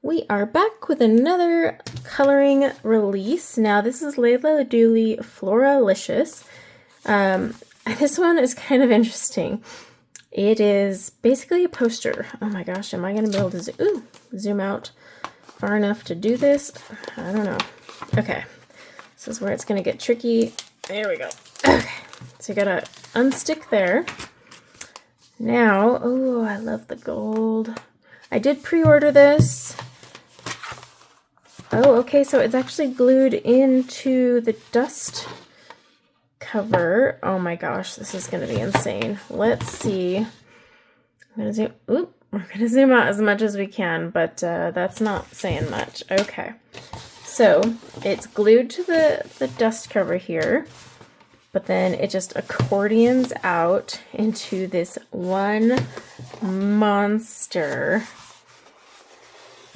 We are back with another coloring release. Now this is Leila Duly Floralicious. This one is kind of interesting. It is basically a poster. Oh my gosh, am I going to be able to zoom out far enough to do this? I don't know. Okay, this is where it's going to get tricky. There we go. Okay, so you got to unstick there. Now, oh, I love the gold. I did pre-order this. Oh, okay, so it's actually glued into the dust cover. Oh my gosh, this is going to be insane. Let's see. I'm going to we're going to zoom out as much as we can, but that's not saying much. Okay, so it's glued to the dust cover here, but then it just accordions out into this one monster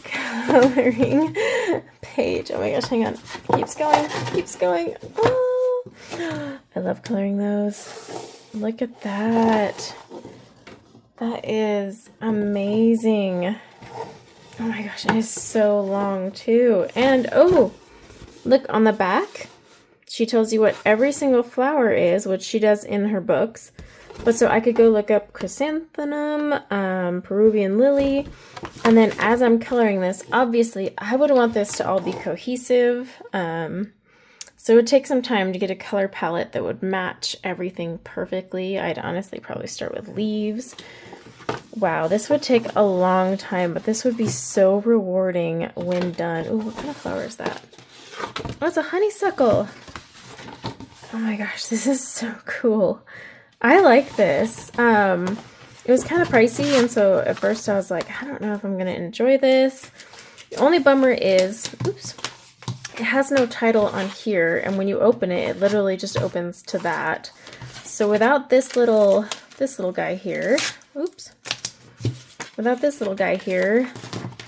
coloring page. Oh my gosh, hang on. Keeps going, keeps going. Oh, I love coloring those. Look at that. That is amazing. Oh my gosh, it is so long too. And oh, look on the back. She tells you what every single flower is, which she does in her books. But so I could go look up chrysanthemum, Peruvian lily, and then as I'm coloring this, obviously I would want this to all be cohesive. So it would take some time to get a color palette that would match everything perfectly. I'd honestly probably start with leaves. Wow, this would take a long time, but this would be so rewarding when done. Ooh, what kind of flower is that? Oh, it's a honeysuckle. Oh my gosh, this is so cool. I like this. It was kind of pricey, and so at first I was like, I don't know if I'm going to enjoy this. The only bummer is, oops, it has no title on here, and when you open it, it literally just opens to that. So without this little guy here, oops, without this little guy here,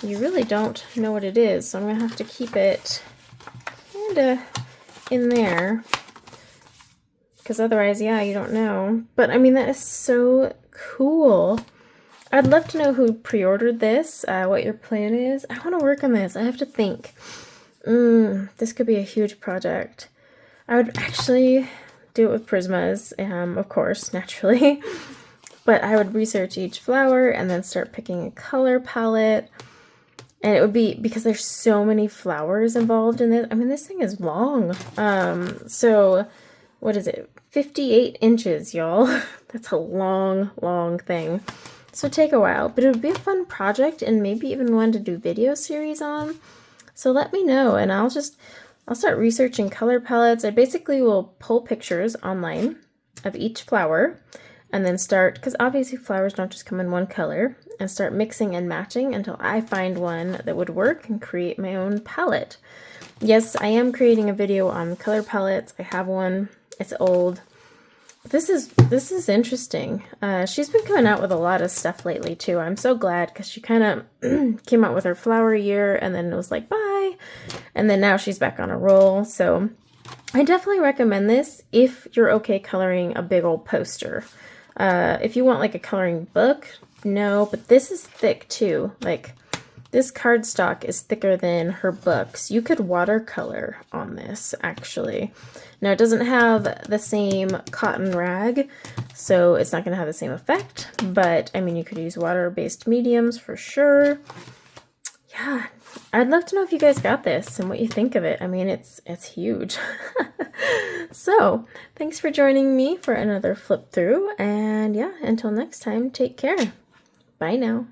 you really don't know what it is. So I'm going to have to keep it kind of in there, because otherwise, yeah, you don't know. But I mean, that is so cool. I'd love to know who pre-ordered this, what your plan is. I want to work on this. I have to think. This could be a huge project. I would actually do it with Prismas, of course, naturally. But I would research each flower and then start picking a color palette. And it would be, because there's so many flowers involved in this. I mean, this thing is long. So what is it? 58 inches, y'all. That's a long, long thing. So take a while, but it would be a fun project and maybe even one to do video series on. So let me know, and I'll start researching color palettes. I basically will pull pictures online of each flower and then start, because obviously flowers don't just come in one color, and start mixing and matching until I find one that would work and create my own palette. Yes, I am creating a video on color palettes. I have one. It's old. This is interesting. She's been coming out with a lot of stuff lately too. I'm so glad, because she kind of came out with her flower year and then it was like bye, and then now she's back on a roll. So I definitely recommend this if you're okay coloring a big old poster. If you want like a coloring book, no, but this is thick too. Like, this cardstock is thicker than her books. You could watercolor on this, actually. Now, it doesn't have the same cotton rag, so it's not going to have the same effect. But, I mean, you could use water-based mediums for sure. Yeah, I'd love to know if you guys got this and what you think of it. I mean, it's huge. So, thanks for joining me for another flip through. And, yeah, until next time, take care. Bye now.